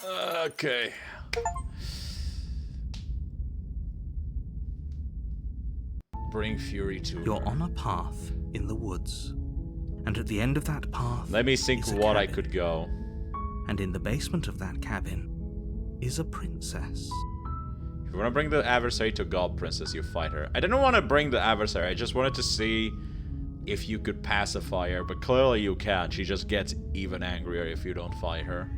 Okay. Bring fury to You're her. on a path in the woods, and at the end of that path, Let me think is a what I cabin. could go. And in the basement of that cabin is a princess. If you want to bring the adversary to God Princess, you fight her. I didn't want to bring the adversary. I just wanted to see if you could pacify her, but clearly you can't. She just gets even angrier if you don't fight her.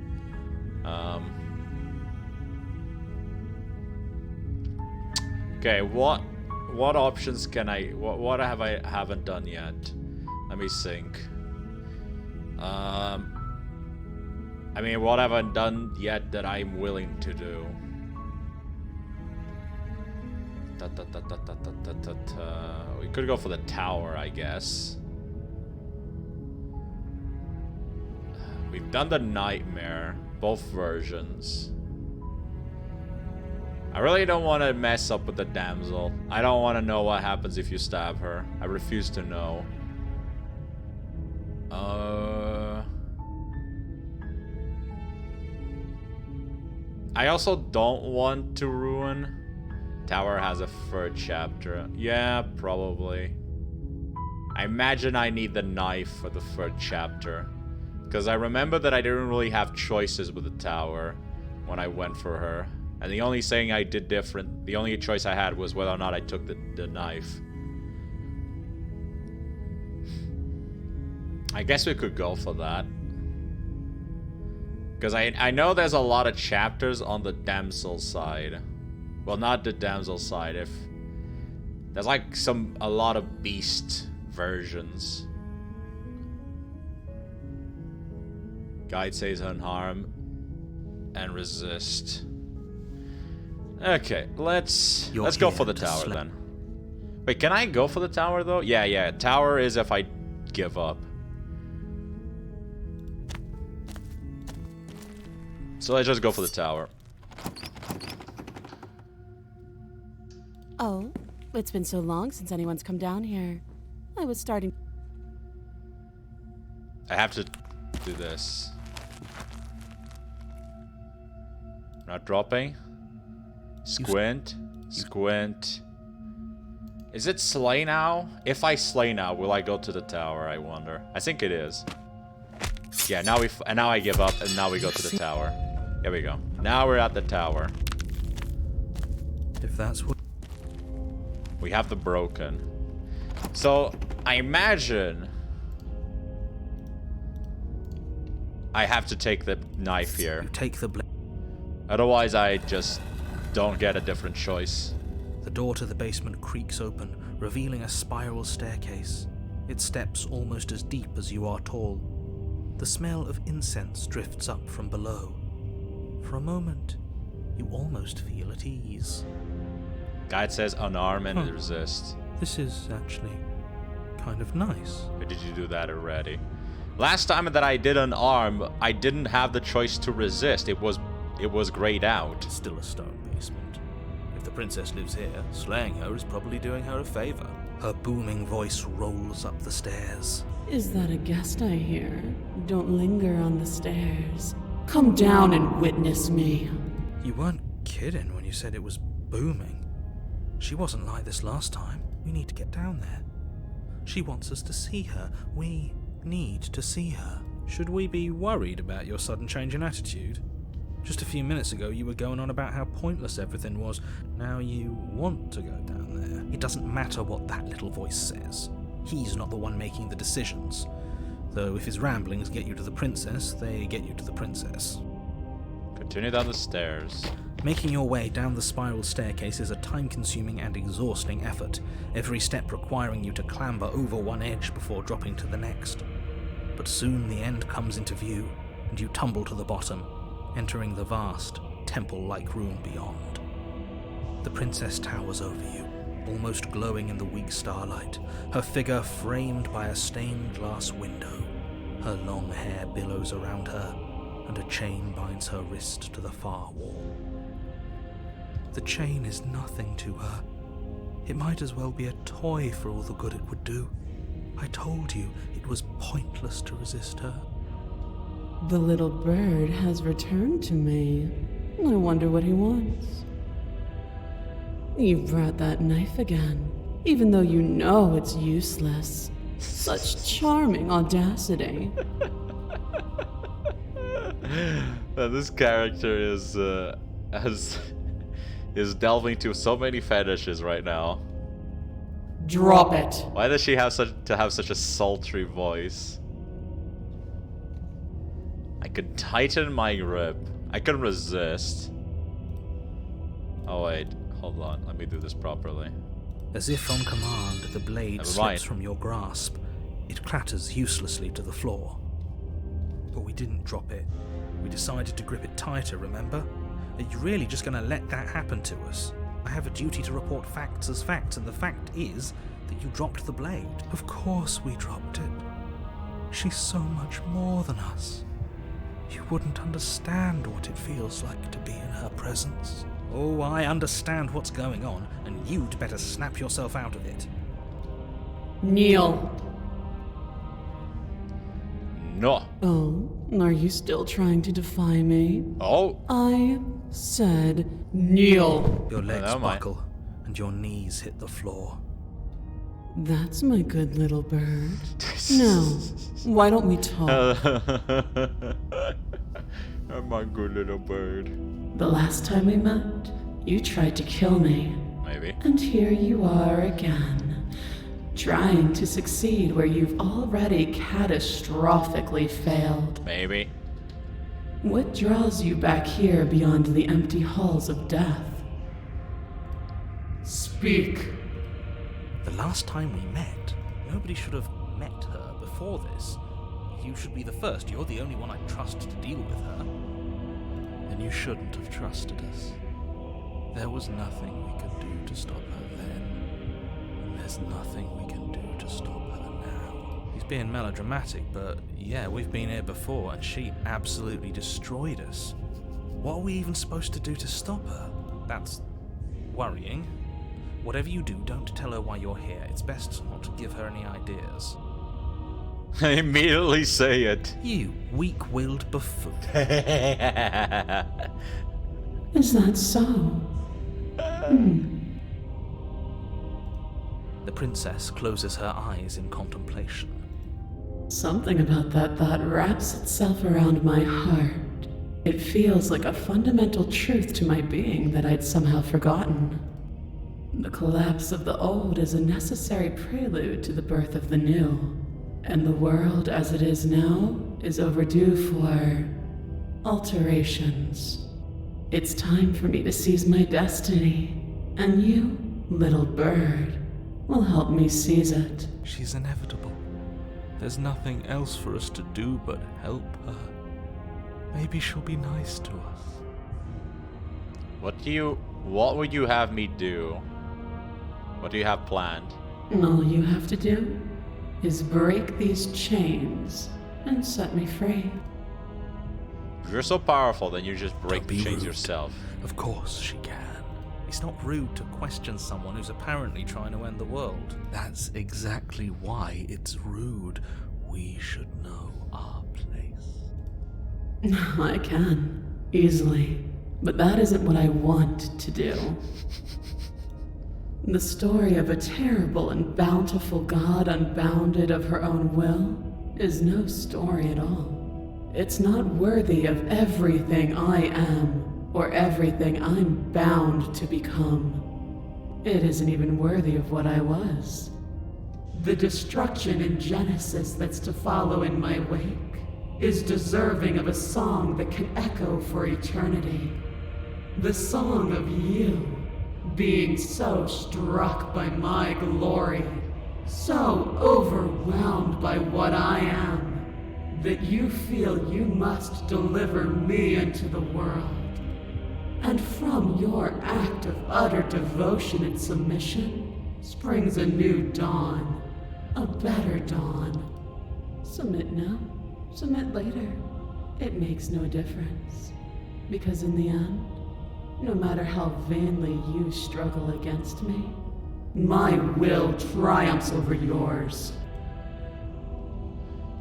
Okay, what options can I? What have I haven't done yet? Let me think. I mean, what have I done yet that I'm willing to do? We could go for the tower, I guess. We've done the nightmare, both versions. I really don't want to mess up with the damsel. I don't want to know what happens if you stab her. I refuse to know. I also don't want to ruin. Tower has a third chapter. Yeah, probably. I imagine I need the knife for the third chapter. Because I remember that I didn't really have choices with the tower when I went for her. And the only thing I did different, the only choice I had was whether or not I took the knife. I guess we could go for that. Because I know there's a lot of chapters on the damsel side. Well, not the damsel side. If there's like a lot of beast versions. Guide says unharm and resist. Okay, let's go for the tower then. Wait, can I go for the tower though? Yeah. Tower is if I give up. So let's just go for the tower. Oh, it's been so long since anyone's come down here. I was starting... I have to do this. Not dropping. Squint. Squint. Is it slay now? If I slay now, will I go to the tower, I wonder. I think it is. Yeah, now I give up, and now we go to the tower. Here we go. Now we're at the tower. If that's what... We have the broken. So, I imagine... I have to take the knife here. You take the blade. Otherwise, I just don't get a different choice. The door to the basement creaks open, revealing a spiral staircase. Its steps almost as deep as you are tall. The smell of incense drifts up from below. For a moment, you almost feel at ease. Guide says unarm and resist. This is actually kind of nice. Or did you do that already? Last time that I did unarm, I didn't have the choice to resist. It was grayed out. Still a stone basement. If the princess lives here, slaying her is probably doing her a favor. Her booming voice rolls up the stairs. Is that a guest I hear? Don't linger on the stairs. Come down and witness me. You weren't kidding when you said it was booming. She wasn't like this last time. We need to get down there. She wants us to see her. We need to see her. Should we be worried about your sudden change in attitude? Just a few minutes ago, you were going on about how pointless everything was. Now you want to go down there. It doesn't matter what that little voice says. He's not the one making the decisions. Though if his ramblings get you to the princess, they get you to the princess. Continue down the stairs. Making your way down the spiral staircase is a time-consuming and exhausting effort, every step requiring you to clamber over one edge before dropping to the next. But soon the end comes into view, and you tumble to the bottom, entering the vast, temple-like room beyond. The princess towers over you, almost glowing in the weak starlight, her figure framed by a stained glass window. Her long hair billows around her, and a chain binds her wrist to the far wall. The chain is nothing to her. It might as well be a toy for all the good it would do. I told you it was pointless to resist her. The little bird has returned to me. I wonder what he wants. You've brought that knife again, even though you know it's useless. Such charming audacity. Now, this character is delving into so many fetishes right now. Drop it. Why does she have such a sultry voice? I could tighten my grip. I can resist. Oh wait, hold on. Let me do this properly. As if on command, the blade Never slips mind. from your grasp. It clatters uselessly to the floor. But we didn't drop it. We decided to grip it tighter, remember? Are you really just going to let that happen to us? I have a duty to report facts as facts, and the fact is that you dropped the blade. Of course we dropped it. She's so much more than us. You wouldn't understand what it feels like to be in her presence. Oh, I understand what's going on, and you'd better snap yourself out of it. Kneel. No. Oh, are you still trying to defy me? Oh. I said kneel. Your legs never mind. buckle, and your knees hit the floor. That's my good little bird. Now, why don't we talk? Oh, my good little bird. The last time we met, you tried to kill me. Maybe. And here you are again, trying to succeed where you've already catastrophically failed. Maybe. What draws you back here beyond the empty halls of death? Speak. The last time we met, nobody should have met her before this. You should be the first. You're the only one I trust to deal with her. Then you shouldn't have trusted us. There was nothing we could do to stop her then. And there's nothing we can do to stop her now. He's being melodramatic, but yeah, we've been here before, and she absolutely destroyed us. What are we even supposed to do to stop her? That's worrying. Whatever you do, don't tell her why you're here. It's best not to give her any ideas. I immediately say it. You weak-willed buffoon. Is that so? The princess closes her eyes in contemplation. Something about that thought wraps itself around my heart. It feels like a fundamental truth to my being that I'd somehow forgotten. The collapse of the old is a necessary prelude to the birth of the new, and the world as it is now is overdue for alterations. It's time for me to seize my destiny, and you, little bird, will help me seize it. She's inevitable. There's nothing else for us to do but help her. Maybe she'll be nice to us. What would you have me do? What do you have planned? All you have to do is break these chains and set me free. If you're so powerful, then you just break Don't the be chains rude. yourself. Of course she can. It's not rude to question someone who's apparently trying to end the world. That's exactly why it's rude. We should know our place. I can, easily. But that isn't what I want to do. The story of a terrible and bountiful god unbounded of her own will is no story at all. It's not worthy of everything I am, or everything I'm bound to become. It isn't even worthy of what I was. The destruction in Genesis that's to follow in my wake is deserving of a song that can echo for eternity. The song of you, being so struck by my glory, so overwhelmed by what I am, that you feel you must deliver me into the world. And from your act of utter devotion and submission springs a new dawn, a better dawn. Submit now, submit later. It makes no difference. Because in the end, no matter how vainly you struggle against me, my will triumphs over yours.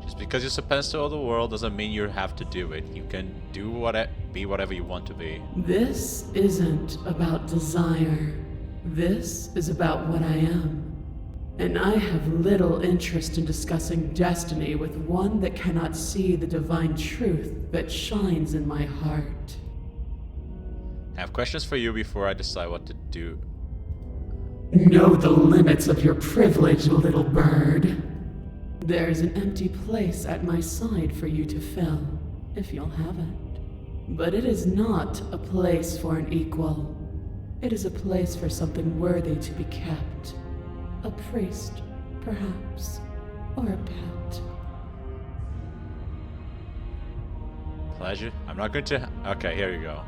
Just because you're supposed to the world doesn't mean you have to do it. You can do be whatever you want to be. This isn't about desire. This is about what I am. And I have little interest in discussing destiny with one that cannot see the divine truth that shines in my heart. I have questions for you before I decide what to do. Know the limits of your privilege, little bird. There's an empty place at my side for you to fill, if you'll have it. But it is not a place for an equal. It is a place for something worthy to be kept. A priest, perhaps, or a pet. Pleasure? I'm not going to... Okay, here you go.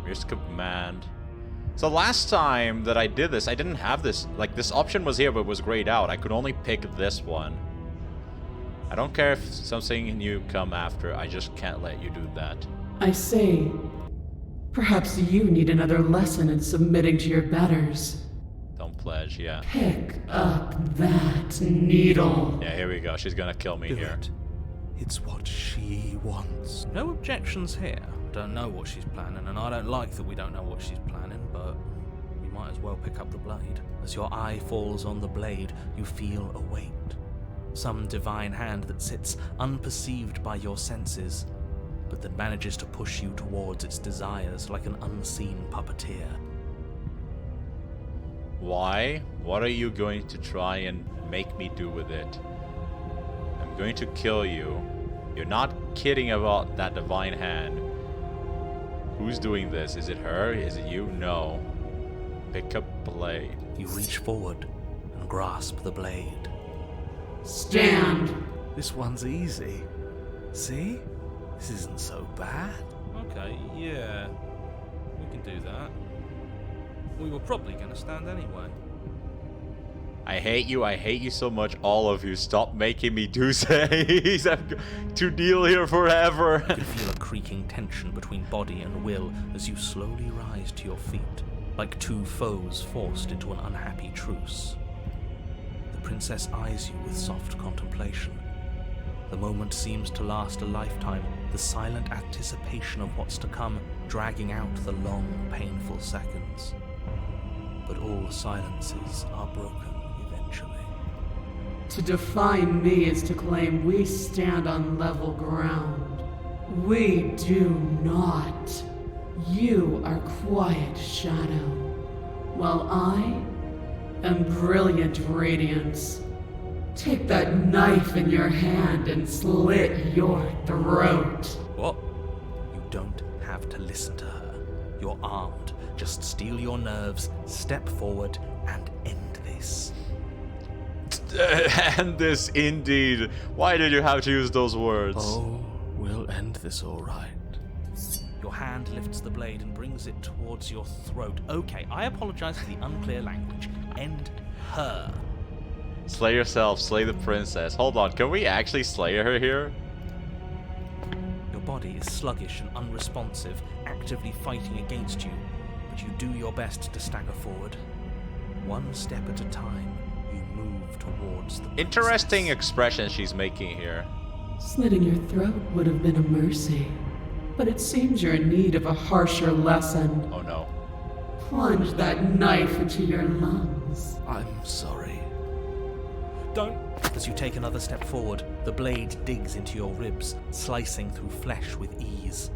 Here's command. So last time that I did this, I didn't have this. Like, this option was here, but it was grayed out. I could only pick this one. I don't care if something new come after. I just can't let you do that. I say, perhaps you need another lesson in submitting to your betters. Don't pledge, yeah. Pick up that needle. Yeah, here we go. She's gonna kill me Do here. it. It's what she wants. No objections here. Don't know what she's planning, and I don't like that we don't know what she's planning, but we might as well pick up the blade. As your eye falls on the blade, you feel a weight. Some divine hand that sits unperceived by your senses, but that manages to push you towards its desires like an unseen puppeteer. Why? What are you going to try and make me do with it? I'm going to kill you. You're not kidding about that divine hand. Who's doing this? Is it her? Is it you? No. Pick up blade. You reach forward and grasp the blade. Stand. This one's easy. See? This isn't so bad. Okay, yeah. We can do that. We were probably going to stand anyway. I hate you so much, all of you. Stop making me do things. I'm to deal here forever. You can feel a creaking tension between body and will as you slowly rise to your feet, like two foes forced into an unhappy truce. The princess eyes you with soft contemplation. The moment seems to last a lifetime, the silent anticipation of what's to come dragging out the long, painful seconds. But all silences are broken eventually. To define me is to claim we stand on level ground. We do not. You are quiet shadow, while I am brilliant radiance. Take that knife in your hand and slit your throat. What? You don't have to listen to her. You're armed. Just steel your nerves, step forward, and end this. And this, indeed. Why did you have to use those words? Oh, we'll end this all right. Your hand lifts the blade and brings it towards your throat. Okay, I apologize for the unclear language. End her. Slay yourself, slay the princess. Hold on, can we actually slay her here? Your body is sluggish and unresponsive, actively fighting against you, but you do your best to stagger forward. One step at a time, you move towards the princess. Interesting expression she's making here. Slitting your throat would have been a mercy, but it seems you're in need of a harsher lesson. Oh no. Plunge that knife into your lungs. I'm sorry. Don't. As you take another step forward, the blade digs into your ribs, slicing through flesh with ease.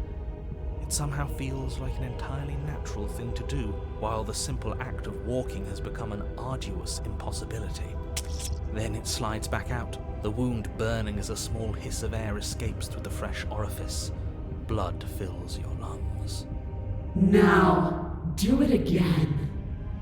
It somehow feels like an entirely natural thing to do, while the simple act of walking has become an arduous impossibility. Then it slides back out, the wound burning as a small hiss of air escapes through the fresh orifice. Blood fills your lungs. Now, do it again.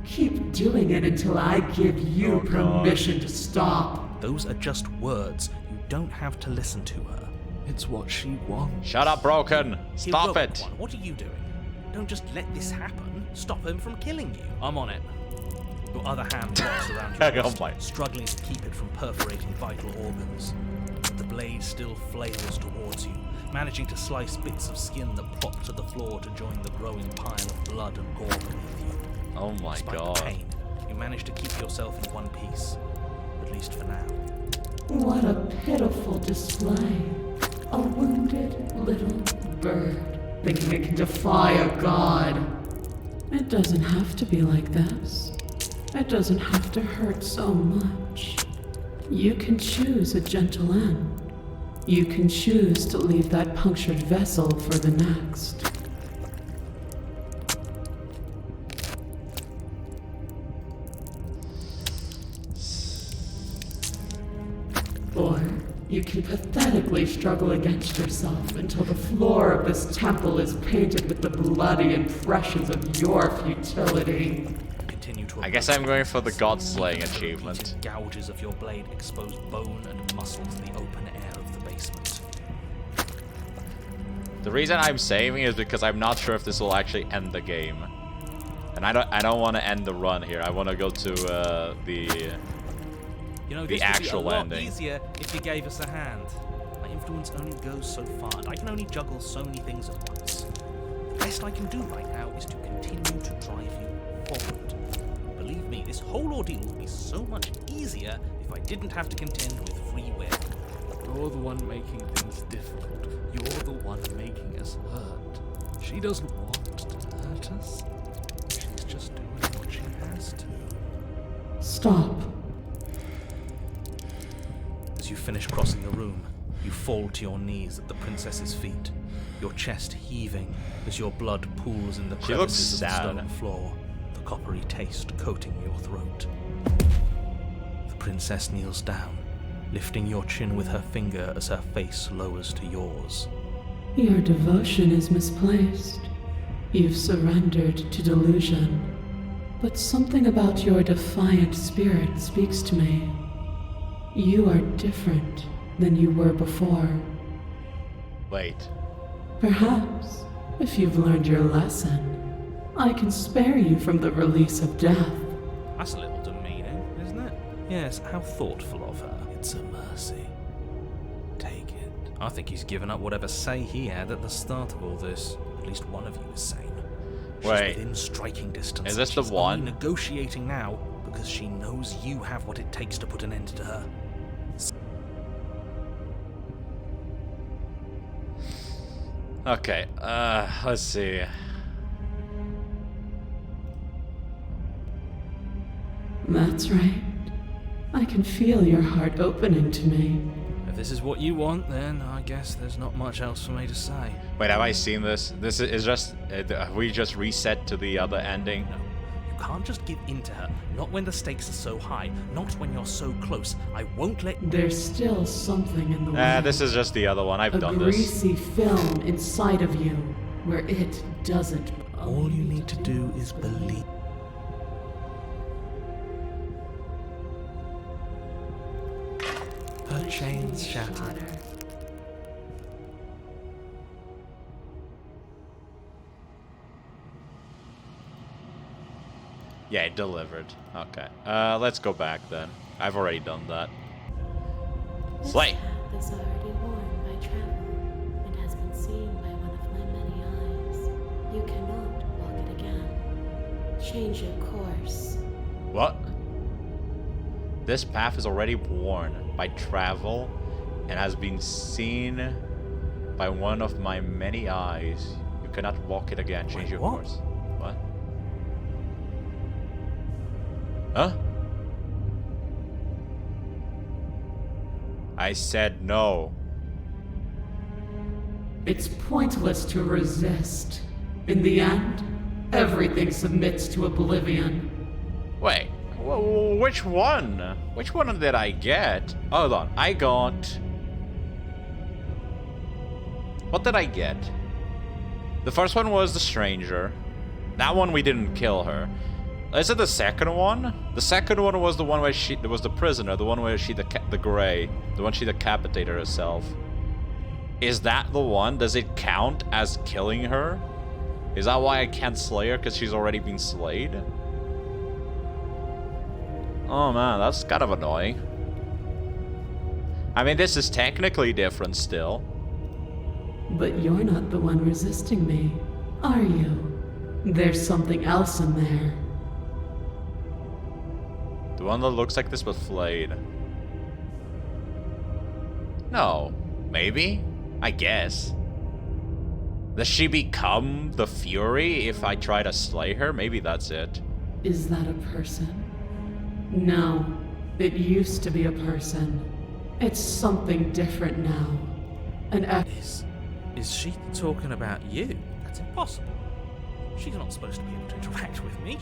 Keep doing it until I give you permission to stop. Those are just words. You don't have to listen to her. It's what she wants. Shut up, Broken! Stop Heroic it! one, what are you doing? Don't just let this happen. Stop him from killing you. I'm on it. Your other hand locks around your Oh wrist, my. struggling to keep it from perforating vital organs. The blade still flails towards you, managing to slice bits of skin that plop to the floor to join the growing pile of blood and gore beneath you. Oh my Despite god. the pain, you manage to keep yourself in one piece, at least for now. What a pitiful display. A wounded little bird, thinking it can defy a god. It doesn't have to be like this. It doesn't have to hurt so much. You can choose a gentle end. You can choose to leave that punctured vessel for the next. Or you can pathetically struggle against yourself until the floor of this temple is painted with the bloody impressions of your futility. I guess I'm going for the God Slaying achievement. Gouges of your blade expose bone and muscle to the open air of the basement. The reason I'm saving is because I'm not sure if this will actually end the game. And I don't want to end the run here. I want to go to the actual would be a lot ending. Easier if you gave us a hand. My influence only goes so far, and I can only juggle so many things at once. The best I can do right now is to continue to drive you forward. Believe me, this whole ordeal would be so much easier if I didn't have to contend with free will. You're the one making things difficult. You're the one making us hurt. She doesn't want to hurt us. She's just doing what she has to. Stop. As you finish crossing the room, you fall to your knees at the princess's feet, your chest heaving as your blood pools in the She looks crevices of the sad. stone floor, the coppery taste coating your throat. The princess kneels down, lifting your chin with her finger as her face lowers to yours. Your devotion is misplaced. You've surrendered to delusion. But something about your defiant spirit speaks to me. You are different than you were before. Wait. Perhaps, if you've learned your lesson, I can spare you from the release of death. That's a little demeaning, isn't it? Yes, how thoughtful of her. It's a mercy. Take it. I think he's given up whatever say he had at the start of all this. At least one of you is sane. She's Wait. within striking distance. Is this the She's one? only negotiating now because she knows you have what it takes to put an end to her. Okay, let's see. That's right. I can feel your heart opening to me. If this is what you want, then I guess there's not much else for me to say. Wait, have I seen this? This is just... have we just reset to the other ending? No, you can't just give in to her. Not when the stakes are so high. Not when you're so close. I won't let... There's still something in the way. This is just the other one. I've a done this. greasy film inside of you where it doesn't. All you need to do is believe. Her chains shattered. Yeah, it delivered. Okay. Let's go back then. I've already done that. Slay! This path is already worn by travel and has been seen by one of my many eyes. You cannot walk it again. Change your course. What? This path is already worn by travel and has been seen by one of my many eyes. You cannot walk it again. Change Wait, your what? course. What? Huh? I said no. It's pointless to resist. In the end, everything submits to oblivion. Wait, which one? Which one did I get? Hold on, I got... What did I get? The first one was the stranger. That one we didn't kill her. Is it the second one? The second one was the one where she was the prisoner, the one where she the gray, the one she decapitated herself. Is that the one? Does it count as killing her? Is that why I can't slay her because she's already been slayed? Oh man, that's kind of annoying. I mean, this is technically different still. But you're not the one resisting me, are you? There's something else in there. The one that looks like this but flayed. No. Maybe? I guess. Does she become the Fury if I try to slay her? Maybe that's it. Is that a person? No. It used to be a person. It's something different now. An Is she talking about you? That's impossible. She's not supposed to be able to interact with me.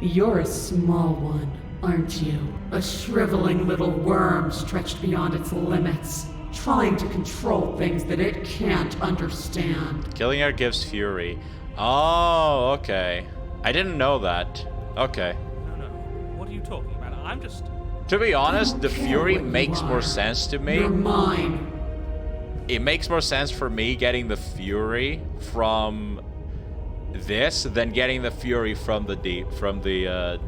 You're a small one, aren't you? A shriveling little worm stretched beyond its limits, trying to control things that it can't understand. Killing her gives Fury. Oh, okay. I didn't know that. Okay. No. What are you talking about? I'm just... To be honest, the I don't care Fury what you makes more are. sense to me. You're mine. It makes more sense for me getting the Fury from this than getting the Fury from the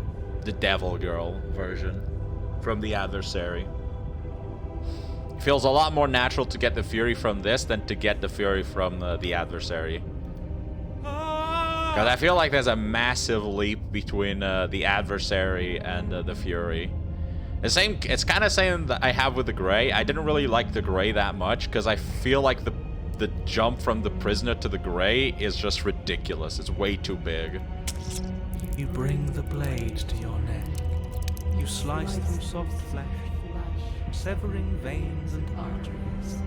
Devil Girl version, from the Adversary. It feels a lot more natural to get the Fury from this than to get the Fury from the Adversary. Because I feel like there's a massive leap between the Adversary and the Fury. It's kind of same that I have with the Grey. I didn't really like the Grey that much because I feel like the jump from the Prisoner to the Grey is just ridiculous. It's way too big. You bring the blade to your neck. You slice through soft flesh, severing veins and arteries.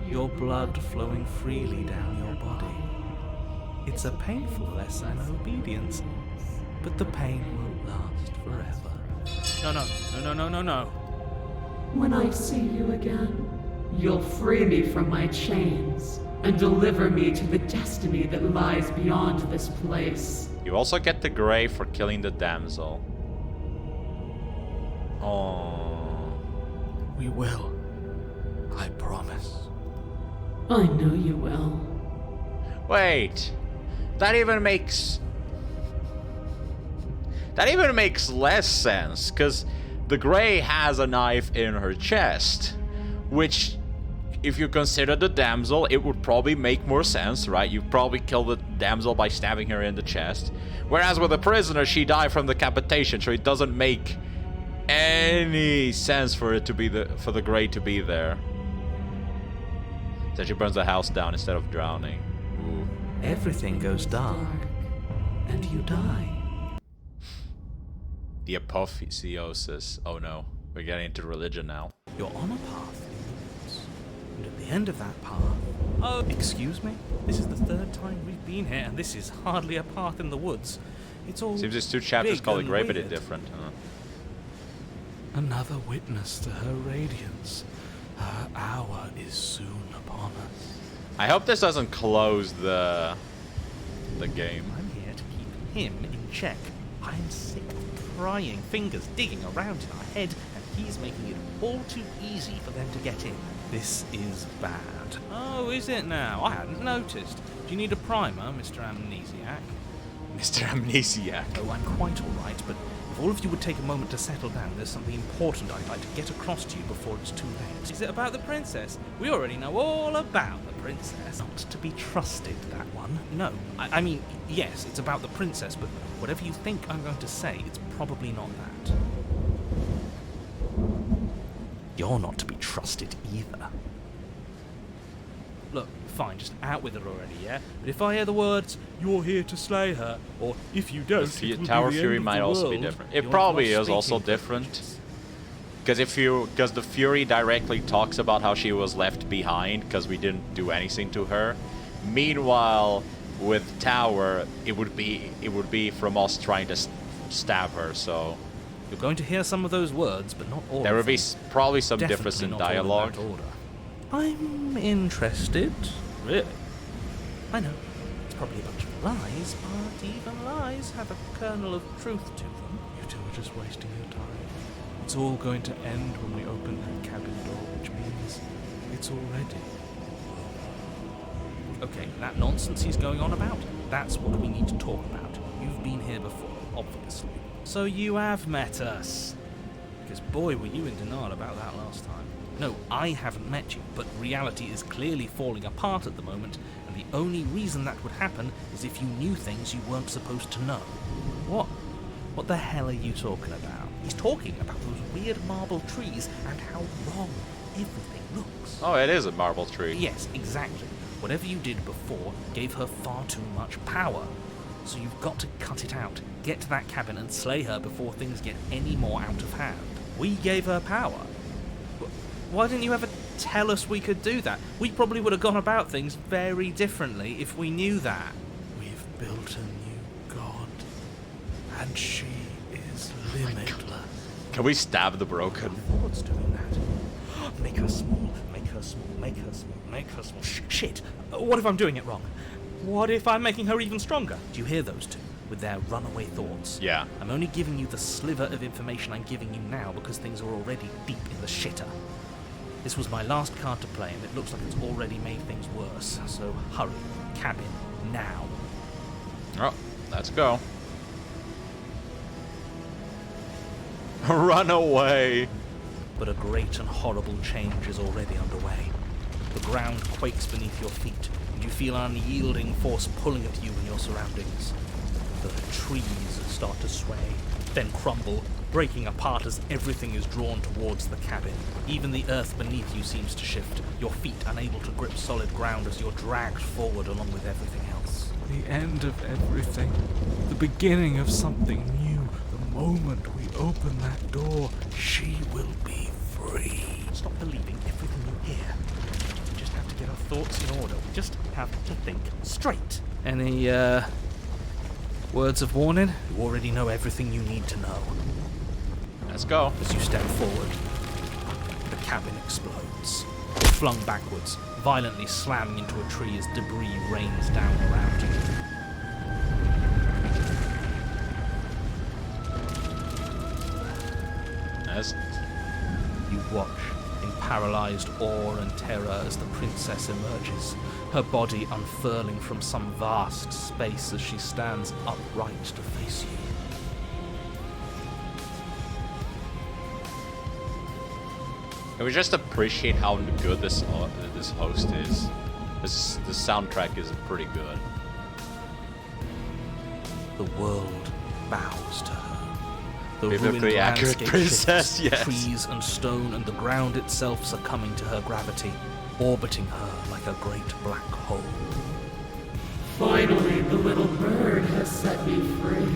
Your blood flowing freely down your body. It's a painful lesson in obedience, but the pain won't last forever. No. When I see you again, you'll free me from my chains and deliver me to the destiny that lies beyond this place. You also get the Grey for killing the damsel. Oh. We will. I promise. I know you will. Wait. That even makes less sense, because the Grey has a knife in her chest, which, if you consider the damsel, it would probably make more sense, right? You'd probably kill the damsel by stabbing her in the chest. Whereas with the Prisoner, she died from decapitation, so it doesn't make any sense for it to be for the Grey to be there. So she burns the house down instead of drowning. Ooh. Everything goes dark, and you die. The Apotheosis. Oh no, we're getting into religion now. You're on a path, and at the end of that path... Oh, excuse me? This is the third time we've been here, and this is hardly a path in the woods. It's all Seems there's two chapters big called the and Grey, but it's weird. different. Another witness to her radiance. Her hour is soon upon us. I hope this doesn't close the game. I'm here to keep him in check. I'm sick of prying fingers digging around in our head, and he's making it all too easy for them to get in. This is bad. Oh, is it now? I hadn't noticed. Do you need a primer, Mr. Amnesiac? Mr. Amnesiac. Oh, I'm quite all right, but if all of you would take a moment to settle down, there's something important I'd like to get across to you before it's too late. Is it about the princess? We already know all about the princess. Not to be trusted, that one. No, I mean, yes, it's about the princess, but whatever you think I'm going to say, it's probably not that. You're not to be trusted either. Look, fine, just out with her already, yeah? But if I hear the words, "You're here to slay her," or "If you don't, The it will Tower be the Fury end of might the also be world," different. It you're probably not is also speaking for different. witches. Because the Fury directly talks about how she was left behind because we didn't do anything to her. Meanwhile, with Tower, it would be from us trying to stab her. So You're going to hear some of those words, but not all there of would be them. probably some Definitely difference in not all in dialogue. that order. I'm interested. Really? I know, it's probably a bunch of lies, but even lies have a kernel of truth to them. You two are just wasting your time. It's all going to end when we open that cabin door, which means it's already. Okay, that nonsense he's going on about, that's what we need to talk about. You've been here before, obviously. So you have met us. Because boy, were you in denial about that last time. No, I haven't met you, but reality is clearly falling apart at the moment, and the only reason that would happen is if you knew things you weren't supposed to know. What? What the hell are you talking about? He's talking about those weird marble trees and how wrong everything looks. Oh, it is a marble tree. Yes, exactly. Whatever you did before gave her far too much power. So you've got to cut it out, get to that cabin and slay her before things get any more out of hand. We gave her power. Why didn't you ever tell us we could do that? We probably would have gone about things very differently if we knew that. We've built a new god, and she is limitless. Can we stab the broken? What's doing that? Make her small, make her small, make her small, make her small. Shit! What if I'm doing it wrong? What if I'm making her even stronger? Do you hear those two? With their runaway thoughts? Yeah. I'm only giving you the sliver of information I'm giving you now because things are already deep in the shitter. This was my last card to play and it looks like it's already made things worse. So hurry. Cabin. Now. Oh, let's go. Run away. But a great and horrible change is already underway. The ground quakes beneath your feet, and you feel an unyielding force pulling at you and your surroundings. The trees start to sway, then crumble, breaking apart as everything is drawn towards the cabin. Even the earth beneath you seems to shift, your feet unable to grip solid ground as you're dragged forward along with everything else. The end of everything. The beginning of something new. The moment we open that door, she will be free. Stop believing everything you hear. We just have to get our thoughts in order. We just have to think straight. Any, words of warning? You already know everything you need to know. Let's go. As you step forward, the cabin explodes. You're flung backwards, violently slamming into a tree as debris rains down around you. Yes. You watch in paralyzed awe and terror as the princess emerges, her body unfurling from some vast space as she stands upright to face you. Can we just appreciate how good this host is? The soundtrack is pretty good. The world bows to her. The Biblically ruined accurate landscape princess, shifts, yes. trees and stone and the ground itself succumbing to her gravity, orbiting her like a great black hole. Finally, the little bird has set me free.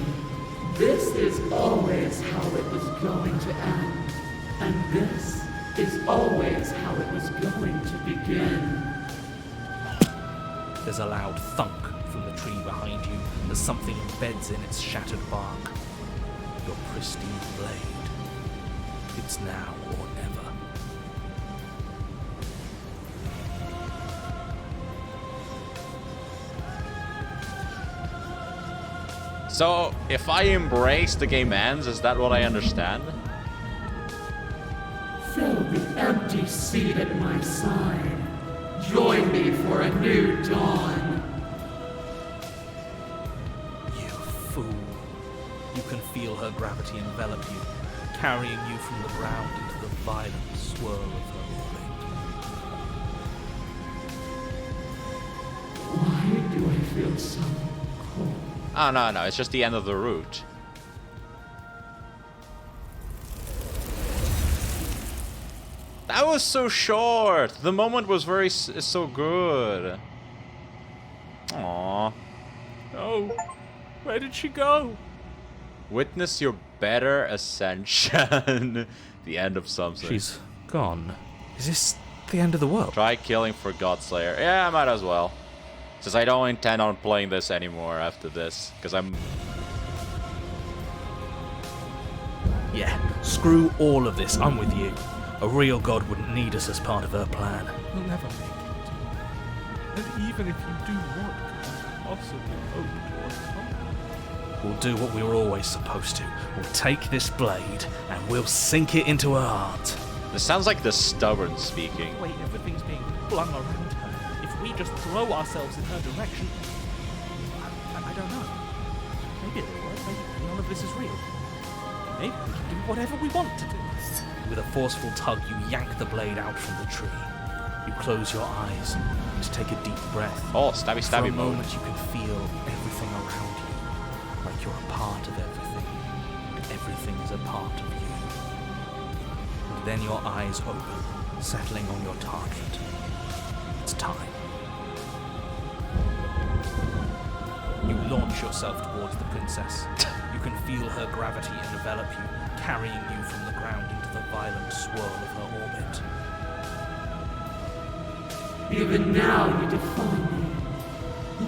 This is always how it was going to end. And this is always how it was going to begin. There's a loud thunk from the tree behind you as something embeds in its shattered bark. Your pristine blade. It's now or never. So, if I embrace, the game ends? Is that what I understand? Fill the empty seat at my side. Join me for a new dawn. You fool. You can feel her gravity envelop you, carrying you from the ground into the violent swirl of her orbit. Why do I feel so cold? Oh, no, it's just the end of the route. That was so short. The moment was so good. Aww. Oh, where did she go? Witness your better ascension. The end of something. She's gone. Is this the end of the world? Try killing for Godslayer. Yeah, I might as well. Since I don't intend on playing this anymore after this. Because I'm... Yeah, screw all of this. I'm with you. A real god wouldn't need us as part of her plan. We'll never make it. And even if you do, what could possibly hope to accomplish? We'll do what we were always supposed to. We'll take this blade and we'll sink it into her heart. This sounds like the stubborn speaking. Wait, everything's being flung around her. If we just throw ourselves in her direction, I don't know. Maybe it'll work. Maybe none of this is real. Maybe we can do whatever we want to do. With a forceful tug, you yank the blade out from the tree. You close your eyes and take a deep breath. Oh, stabby For a stabby mode. moment, you can feel everything around you, like you're a part of everything, and everything is a part of you. And Then your eyes open, settling on your target. It's time. You launch yourself towards the princess. You can feel her gravity envelop you, carrying you from the ground into the violent swirl of her orbit. Even now you defy me.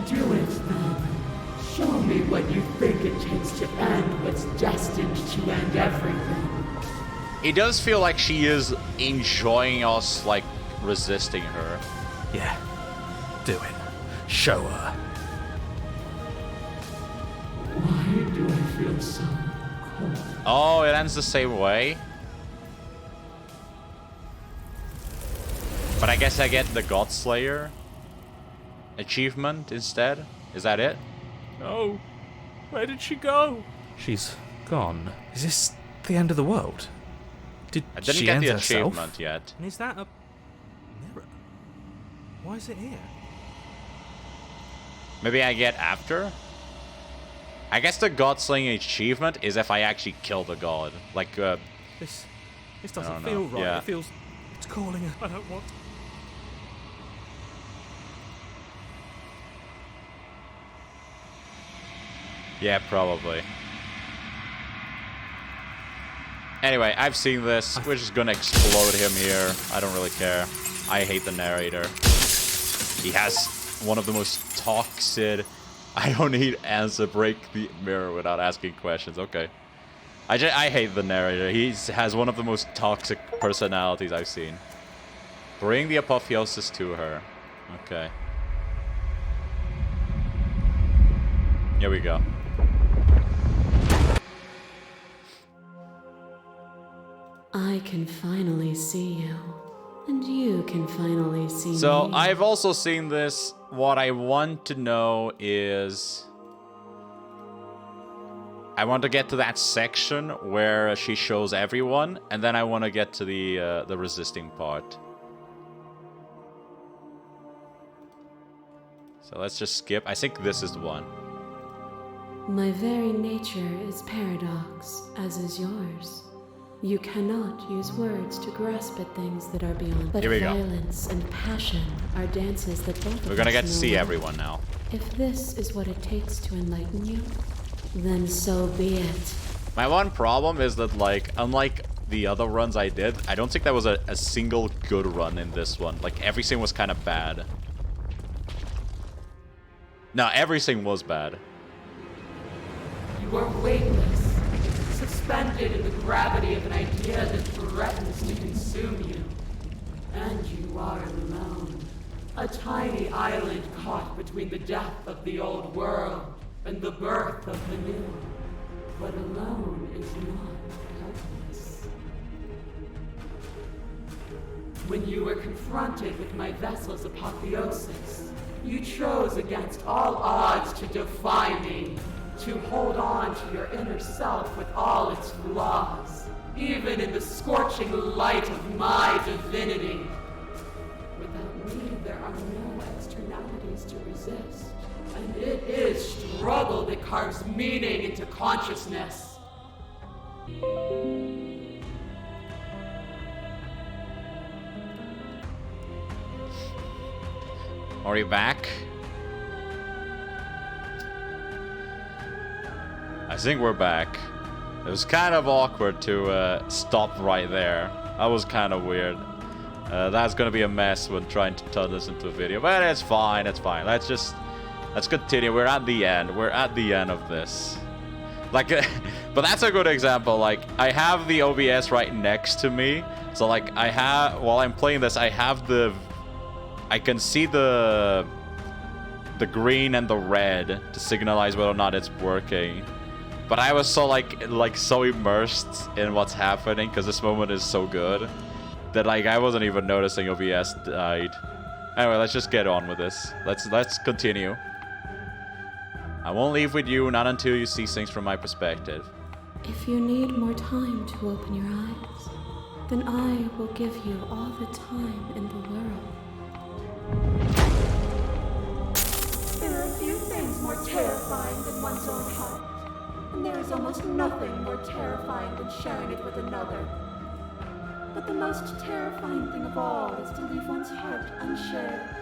Do it then. Show me what you think it takes to end what's destined to end everything. It does feel like she is enjoying us, like, resisting her. Yeah, do it. Show her. Why do I feel so cold? Oh, it ends the same way? But I guess I get the Godslayer achievement instead? Is that it? No. Where did she go? She's gone. Is this the end of the world? Did I didn't she get end the herself? achievement yet. And is that a mirror? Why is it here? Maybe I get after? I guess the God-slaying achievement is if I actually kill the god. Like, This I doesn't don't feel know. right. Yeah. It feels... It's calling her. I don't want... yeah, probably. Anyway, I've seen this. We're just gonna explode him here. I don't really care. I hate the narrator. He has one of the most toxic... I don't need answer. Break the mirror without asking questions. Okay. I hate the narrator. He has one of the most toxic personalities I've seen. Bring the Apotheosis to her. Okay. Here we go. I can finally see you. And you can finally see So, me. I've also seen this. What I want to know is... I want to get to that section where she shows everyone, and then I want to get to the resisting part. So let's just skip. I think this is the one. My very nature is paradox, as is yours. You cannot use words to grasp at things that are beyond. But Here we go. violence and passion are dances that both of We're gonna us get to know see well. everyone now. If this is what it takes to enlighten you, then so be it. My one problem is that, like, unlike the other runs I did, I don't think there was a single good run in this one. Like, everything was kind of bad. No, everything was bad. You are weightless, suspended in the gravity of an idea that threatens to consume you. And you are alone. A tiny island caught between the death of the old world and the birth of the new. But alone is not helpless. When you were confronted with my vessel's apotheosis, you chose against all odds to defy me, to hold on to your inner self with all its flaws, even in the scorching light of my divinity. Without me, there are no externalities to resist, and it is struggle that carves meaning into consciousness. Are you back? I think we're back. It was kind of awkward to stop right there. That was kind of weird. That's gonna be a mess when trying to turn this into a video, but it's fine, it's fine. Let's continue. We're at the end. We're at the end of this. Like, but that's a good example. Like, I have the OBS right next to me, so like while I'm playing this, I can see the green and the red to signalize whether or not it's working. But I was so so immersed in what's happening because this moment is so good that like I wasn't even noticing OBS died. Anyway, let's just get on with this. Let's continue. I won't leave with you, not until you see things from my perspective. If you need more time to open your eyes, then I will give you all the time in the world. There are few things more terrifying than one's own heart, and there is almost nothing more terrifying than sharing it with another. But the most terrifying thing of all is to leave one's heart unshared.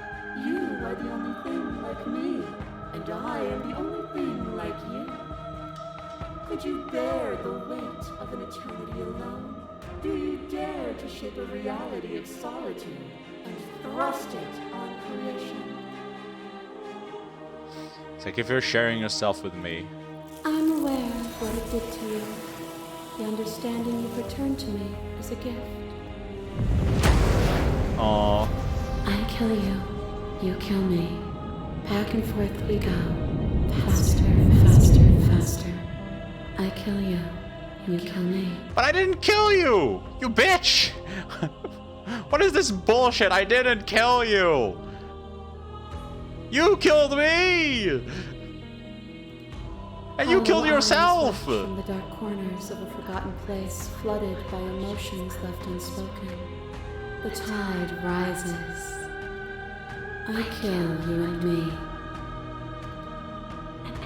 You are the only thing like me, and I am the only thing like you. Could you bear the weight of an eternity alone? Do you dare to shape a reality of solitude and thrust it on creation? It's like if you're sharing yourself with me. I'm aware of what it did to you. The understanding you've returned to me is a gift. Aww. I kill you, you kill me. Back and forth we go. Faster, faster, faster. I kill you, you kill me. But I didn't kill you! You bitch! What is this bullshit? I didn't kill you! You killed me! And you killed yourself! From the dark corners of a forgotten place, flooded by emotions left unspoken. The tide rises. I kill you and me.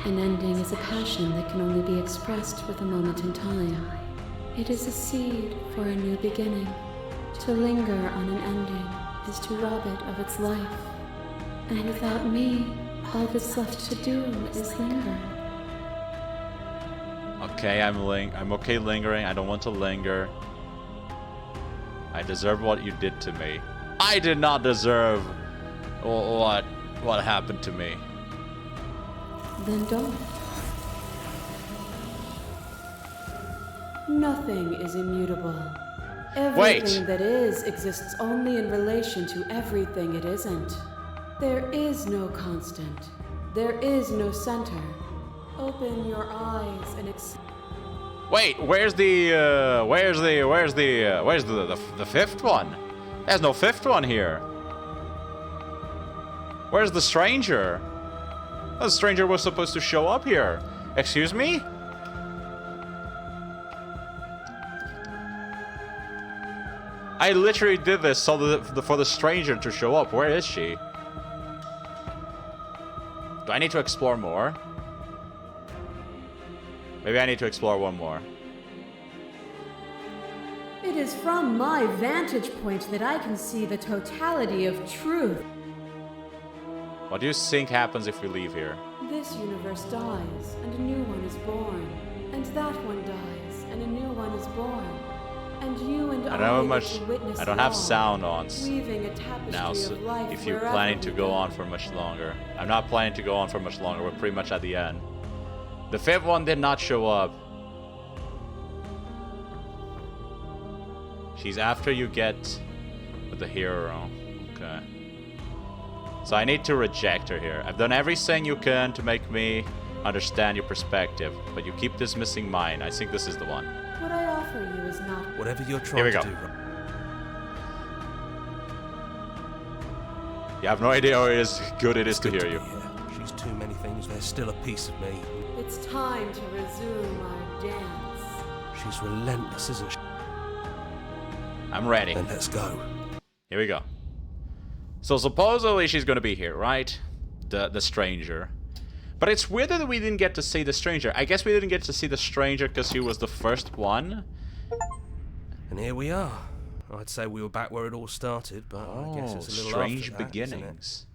An ending is a passion that can only be expressed with a moment in time. It is a seed for a new beginning. To linger on an ending is to rob it of its life. And without me, all that's left to do is linger. Okay, I'm okay lingering. I don't want to linger. I deserve what you did to me. I did not deserve what happened to me. Then don't. Nothing is immutable. Everything that is exists only in relation to everything it isn't. There is no constant. There is no center. Open your eyes and Wait, where's the fifth one? There's no fifth one here. Where's the stranger? The stranger was supposed to show up here. Excuse me? I literally did this so for the stranger to show up. Where is she? Do I need to explore more? Maybe I need to explore one more. It is from my vantage point that I can see the totality of truth. What do you think happens if we leave here? This universe dies, and a new one is born. And that one dies, and a new one is born. And you and I don't have get much. to witness I don't it have all, sound on weaving a tapestry now. So of life if you're wherever planning to we go on for much longer, I'm not planning to go on for much longer. We're pretty much at the end. The fifth one did not show up. She's after you get with the hero. Okay. So I need to reject her here. I've done everything you can to make me understand your perspective, but you keep dismissing mine. I think this is the one. What I offer you is not Whatever you're Here trying we to go. do. You have no idea how good it is to hear you. She's too many things. There's still a piece of me. It's time to resume our dance. She's relentless, isn't she? I'm ready. Then let's go. Here we go. So supposedly she's gonna be here, right? The stranger. But it's weird that we didn't get to see the stranger. I guess we didn't get to see the stranger because she was the first one. And here we are. I'd say we were back where it all started, but I guess it's a little strange after that, beginnings.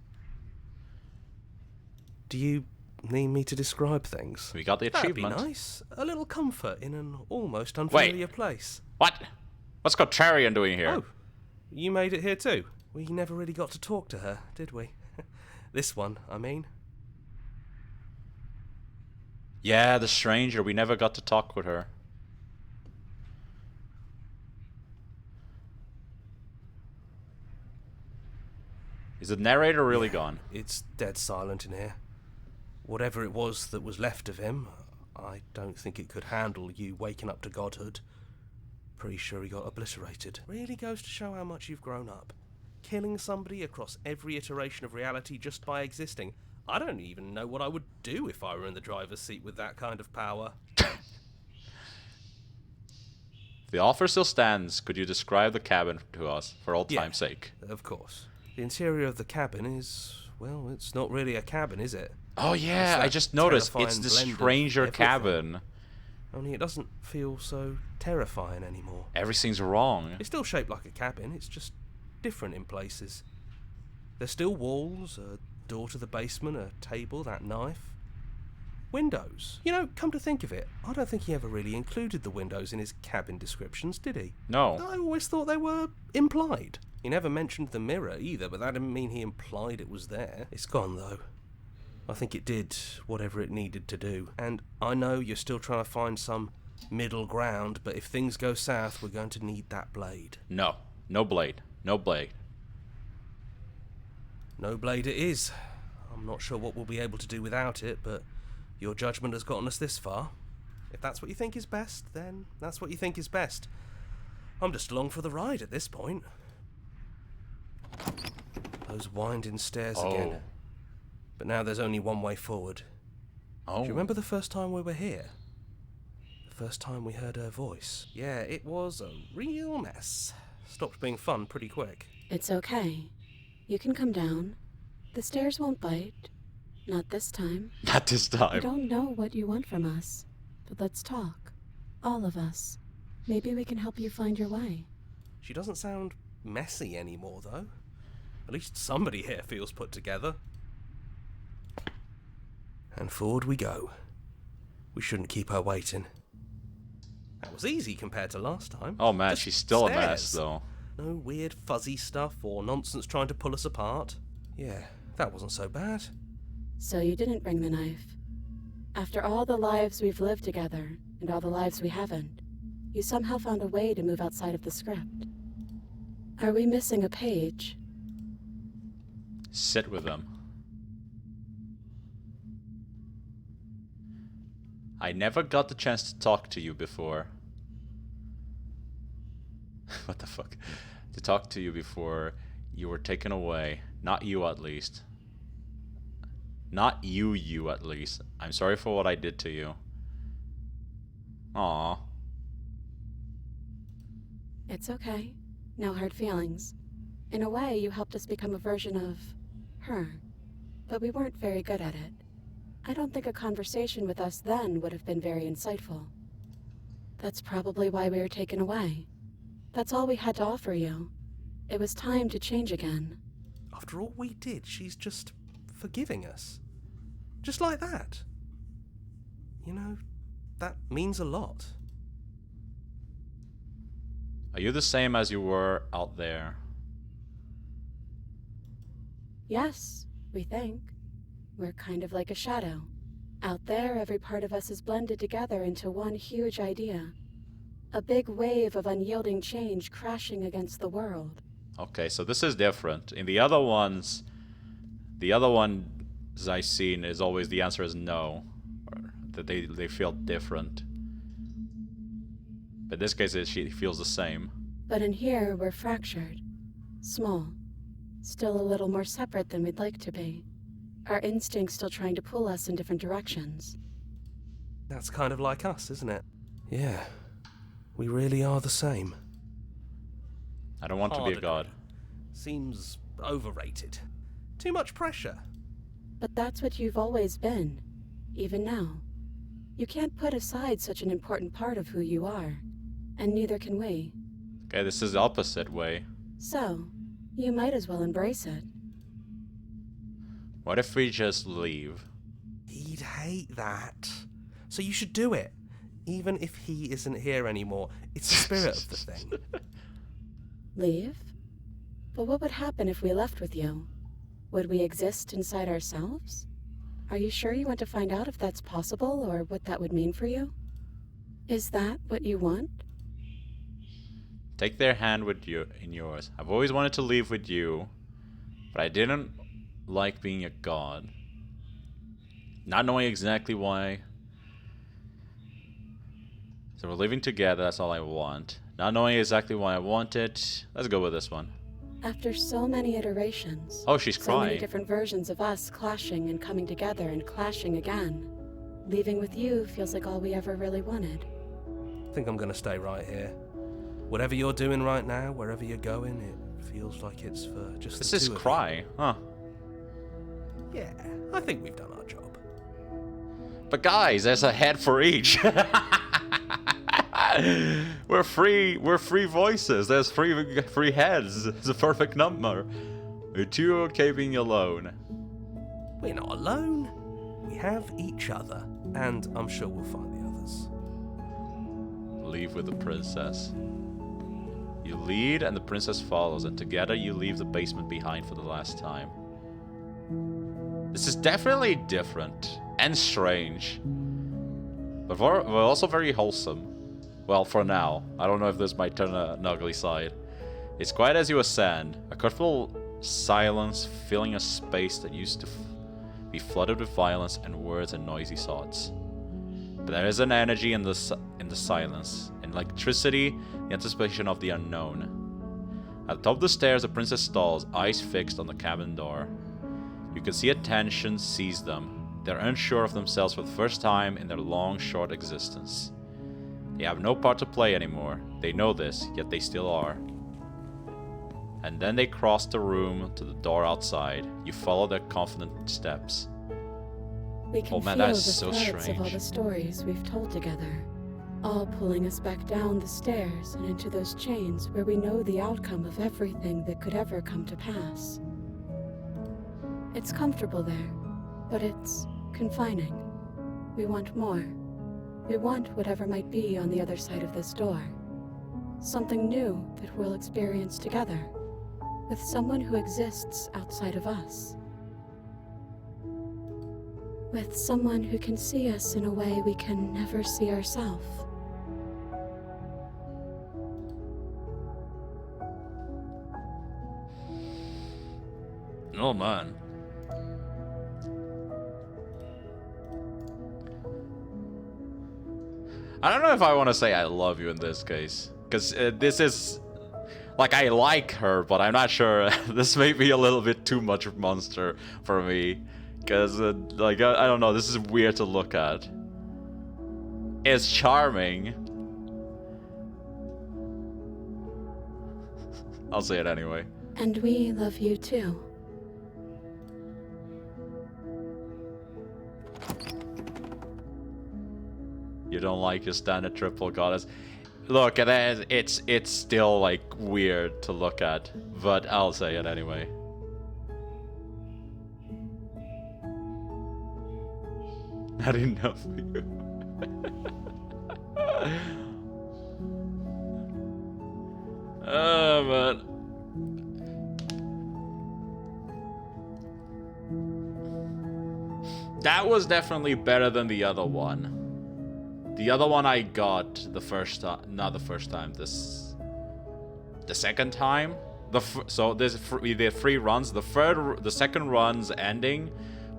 Do you need me to describe things? We got the achievement. That'd be nice. A little comfort in an almost unfamiliar place. What? What's Contrarian doing here? Oh, you made it here too. We never really got to talk to her, did we? This one, I mean. Yeah, the stranger. We never got to talk with her. Is the narrator really gone? It's dead silent in here. Whatever it was that was left of him, I don't think it could handle you waking up to godhood. Pretty sure he got obliterated. Really goes to show how much you've grown up. Killing somebody across every iteration of reality just by existing. I don't even know what I would do if I were in the driver's seat with that kind of power. The offer still stands. Could you describe the cabin to us, for old time's sake? Of course. The interior of the cabin is, well, it's not really a cabin, is it? Oh yeah, I just noticed. It's the blend of stranger everything. cabin. Only it doesn't feel so terrifying anymore. Everything's wrong. It's still shaped like a cabin, it's just different in places. There's still walls, a door to the basement, a table, that knife. Windows. You know, come to think of it, I don't think he ever really included the windows in his cabin descriptions, did he? No. I always thought they were implied. He never mentioned the mirror either, but that didn't mean he implied it was there. It's gone, though. I think it did whatever it needed to do. And I know you're still trying to find some middle ground, but if things go south, we're going to need that blade. No. No blade. No blade. No blade it is. I'm not sure what we'll be able to do without it, but your judgment has gotten us this far. If that's what you think is best, then that's what you think is best. I'm just along for the ride at this point. Those winding stairs again. But now there's only one way forward. Oh. Do you remember the first time we were here? The first time we heard her voice? Yeah, it was a real mess. Stopped being fun pretty quick. It's okay. You can come down. The stairs won't bite. Not this time. Not this I time. don't know what you want from us, but let's talk. All of us. Maybe we can help you find your way. She doesn't sound messy anymore, though. At least somebody here feels put together. And forward we go. We shouldn't keep her waiting. That was easy compared to last time. Oh man, Just she's still stairs. a mess though. No weird fuzzy stuff or nonsense trying to pull us apart. Yeah, that wasn't so bad. So you didn't bring the knife. After all the lives we've lived together, and all the lives we haven't, you somehow found a way to move outside of the script. Are we missing a page? Sit with them. I never got the chance to talk to you before. What the fuck? To talk to you before you were taken away. Not you, at least. Not you at least. I'm sorry for what I did to you. Aww. It's okay. No hard feelings. In a way, you helped us become a version of her. But we weren't very good at it. I don't think a conversation with us then would have been very insightful. That's probably why we were taken away. That's all we had to offer you. It was time to change again. After all we did, she's just forgiving us. Just like that. You know, that means a lot. Are you the same as you were out there? Yes, we think. We're kind of like a shadow. Out there, every part of us is blended together into one huge idea. A big wave of unyielding change crashing against the world. Okay, so this is different. In the other ones I've seen is always the answer is no. Or that they feel different. But in this case, she feels the same. But in here, we're fractured. Small. Still a little more separate than we'd like to be. Our instincts still trying to pull us in different directions. That's kind of like us, isn't it? Yeah. We really are the same. I don't want to be a god. Seems overrated. Too much pressure. But that's what you've always been. Even now. You can't put aside such an important part of who you are. And neither can we. Okay, this is the opposite way. So, you might as well embrace it. What if we just leave? He'd hate that. So you should do it. Even if he isn't here anymore. It's the spirit of the thing. Leave? But what would happen if we left with you? Would we exist inside ourselves? Are you sure you want to find out if that's possible, or what that would mean for you? Is that what you want? Take their hand with you in yours. I've always wanted to leave with you, but I didn't like being a god. Not knowing exactly why. So we're living together, that's all I want. Not knowing exactly why I want it. Let's go with this one. After so many iterations, Oh, she's so many crying. different versions of us clashing and coming together and clashing again, leaving with you feels like all we ever really wanted. I think I'm gonna stay right here. Whatever you're doing right now, wherever you're going, it feels like it's for just This the is two of you. cry, huh? Yeah, I think we've done our job. But guys, there's a head for each. We're free voices. There's free heads. It's a perfect number. We're too okay being alone. We're not alone. We have each other, and I'm sure we'll find the others. Leave with the princess. You lead and the princess follows, and together you leave the basement behind for the last time. This is definitely different and strange, but we're also very wholesome. Well, for now. I don't know if this might turn an ugly side. It's quiet as you ascend, a comfortable silence filling a space that used to be flooded with violence and words and noisy thoughts. But there is an energy in the silence, an electricity, the anticipation of the unknown. At the top of the stairs, the princess stalls, eyes fixed on the cabin door. You can see a tension seize them. They're unsure of themselves for the first time in their long, short existence. They have no part to play anymore. They know this, yet they still are. And then they cross the room to the door outside. You follow their confident steps. We can Oh man, feel that the is so threads of all strange. the stories we've told together, all pulling us back down the stairs and into those chains where we know the outcome of everything that could ever come to pass. It's comfortable there, but it's confining. We want more. We want whatever might be on the other side of this door. Something new that we'll experience together, with someone who exists outside of us. With someone who can see us in a way we can never see ourselves. Oh man. I don't know if I want to say I love you in this case. Because this is... Like, I like her, but I'm not sure. This may be a little bit too much of monster for me. Because, like, I don't know. This is weird to look at. It's charming. I'll say it anyway. And we love you too. You don't like your standard triple goddess. Look, it's still like weird to look at, but I'll say it anyway. Not enough for you. Oh man. That was definitely better than the other one. The other one I got the first time, not the first time, the second time. So we did 3 runs. The second run's ending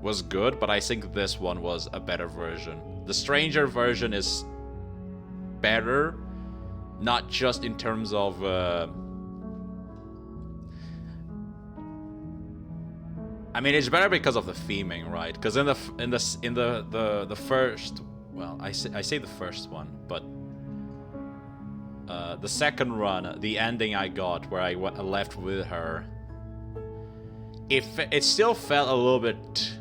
was good, but I think this one was a better version. The stranger version is better, not just in terms of I mean, it's better because of the theming, right? Because in the first, well, I say the first one, but the second run, the ending I got where I left with her, it still felt a little bit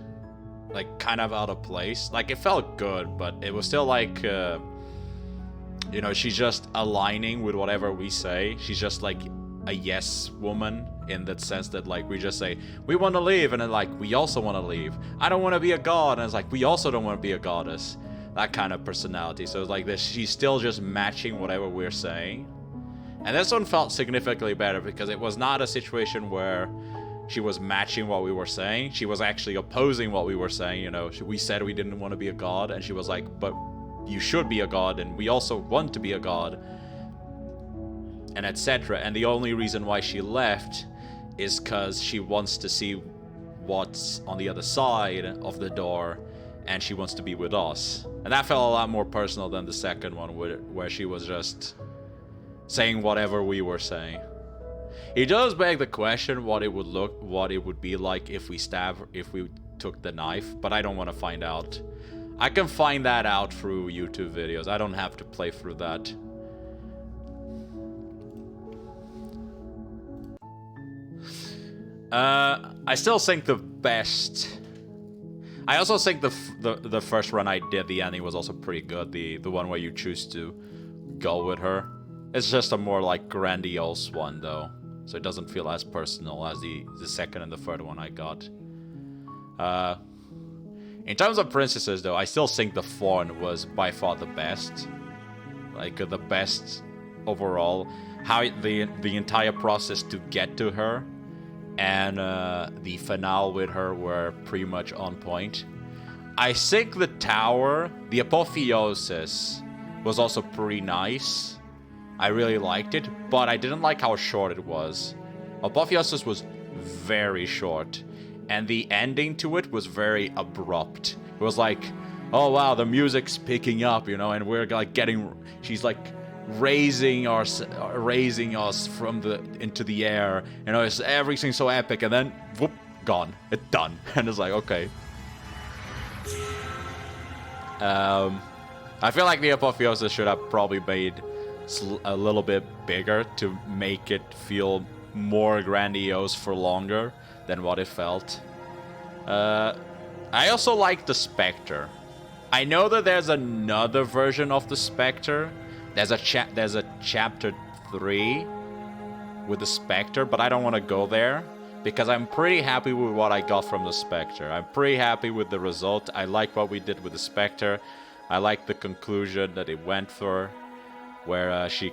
like kind of out of place. Like, it felt good, but it was still like you know, she's just aligning with whatever we say. She's just like a yes woman in that sense that, like, we just say we want to leave, and then like we also want to leave. I don't want to be a god, and it's like we also don't want to be a goddess. That kind of personality. So it's like this, she's still just matching whatever we're saying. And this one felt significantly better because it was not a situation where she was matching what we were saying. She was actually opposing what we were saying. You know, we said we didn't want to be a god, and she was like, but you should be a god, and we also want to be a god, and etc. And the only reason why she left is because she wants to see what's on the other side of the door, and she wants to be with us. And that felt a lot more personal than the second one, where she was just saying whatever we were saying. It does beg the question what it would be like if we took the knife, but I don't want to find out. I can find that out through YouTube videos. I don't have to play through that. I still think the best... I also think the first run I did, the ending was also pretty good. The one where you choose to go with her. It's just a more like grandiose one though, so it doesn't feel as personal as the second and the third one I got. In terms of princesses though, I still think the Fawn was by far the best. Like the best overall. How the entire process to get to her and the finale with her were pretty much on point. I think the tower, the Apotheosis, was also pretty nice. I really liked it, but I didn't like how short it was. Apotheosis was very short, and the ending to it was very abrupt. It was like, oh wow, the music's picking up, you know, and we're like she's like raising us from into the air, you know, it's everything so epic, and then whoop, gone, it's done. And it's like, okay. I feel like the Apotheosis should have probably made a little bit bigger to make it feel more grandiose for longer than what it felt. I also like the Spectre. I know that there's another version of the Spectre. There's a chapter 3 with the Spectre, but I don't want to go there because I'm pretty happy with what I got from the Spectre. I'm pretty happy with the result. I like what we did with the Spectre. I like the conclusion that it went for, where she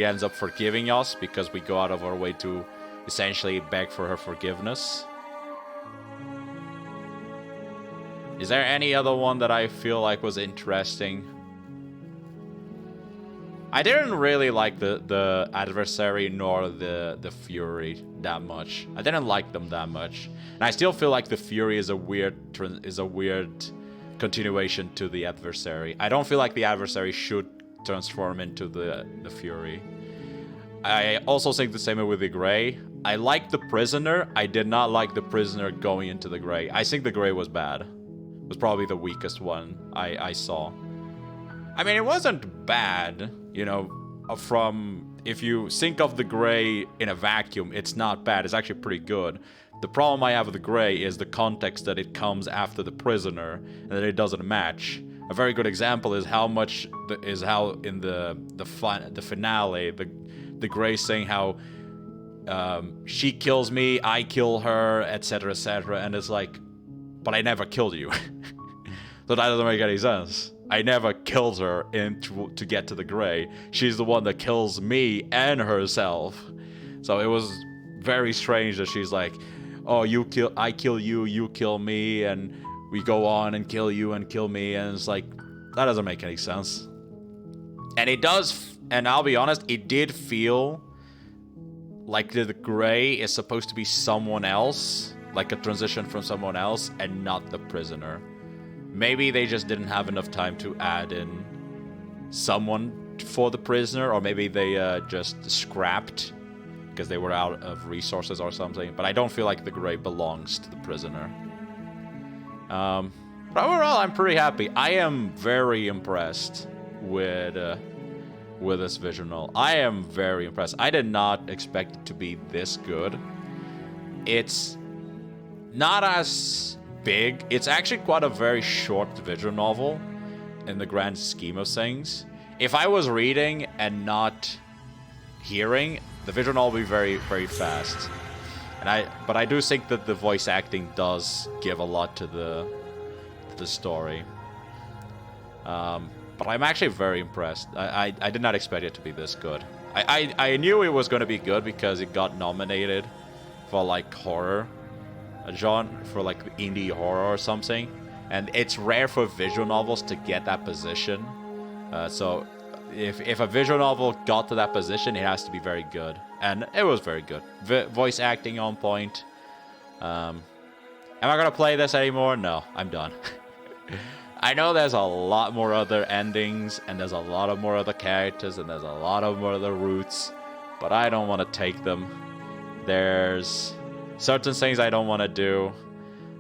ends up forgiving us because we go out of our way to essentially beg for her forgiveness. Is there any other one that I feel like was interesting? I didn't really like the adversary nor the Fury that much. I didn't like them that much, and I still feel like the Fury is a weird continuation to the adversary. I don't feel like the adversary should transform into the Fury. I also think the same way with the Grey. I liked the Prisoner. I did not like the Prisoner going into the Grey. I think the Grey was bad. It was probably the weakest one I saw. I mean, it wasn't bad, you know, if you think of the Grey in a vacuum, it's not bad. It's actually pretty good. The problem I have with the Grey is the context that it comes after the Prisoner and that it doesn't match. A very good example is how in the finale, the Grey saying how she kills me, I kill her, etc., and it's like, but I never killed you. So that doesn't make any sense. I never killed her to get to the Grey. She's the one that kills me and herself. So it was very strange that she's like, oh, I kill you, you kill me, and we go on and kill you and kill me, and it's like, that doesn't make any sense. And it does, and I'll be honest, it did feel like the Grey is supposed to be someone else, like a transition from someone else, and not the Prisoner. Maybe they just didn't have enough time to add in someone for the Prisoner, or maybe they just scrapped because they were out of resources or something. But I don't feel like the Grey belongs to the Prisoner. But overall, I'm pretty happy. I am very impressed with this visual novel. I am very impressed. I did not expect it to be this good. It's not as big. It's actually quite a very short visual novel in the grand scheme of things. If I was reading and not hearing, the visual novel would be very, very fast. But I do think that the voice acting does give a lot to the story. But I'm actually very impressed. I did not expect it to be this good. I knew it was going to be good because it got nominated for like horror genre, for like indie horror or something, and it's rare for visual novels to get that position. So if a visual novel got to that position, it has to be very good, and it was very good. Voice acting on point. Am I gonna play this anymore? No, I'm done. I know there's a lot more other endings, and there's a lot of more other characters, and there's a lot of more other routes, but I don't want to take them. There's certain things I don't want to do.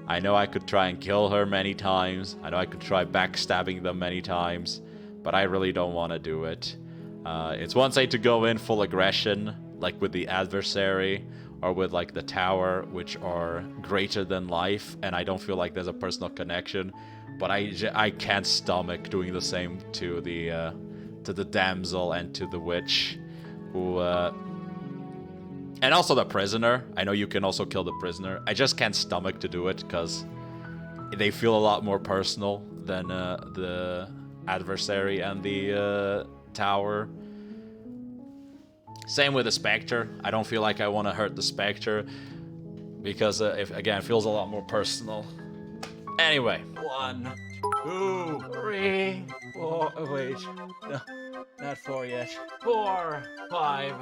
I know I could try and kill her many times. I know I could try backstabbing them many times, but I really don't want to do it. It's one thing to go in full aggression, like with the adversary, or with like the tower, which are greater than life, and I don't feel like there's a personal connection. But I can't stomach doing the same to the damsel and to the witch, who and also the prisoner. I know you can also kill the prisoner. I just can't stomach to do it because they feel a lot more personal than the adversary and the tower. Same with the Spectre. I don't feel like I want to hurt the Spectre because, again, it feels a lot more personal. Anyway. 1, 2, 3, 4. Oh, wait. No, not 4 yet. 4, 5.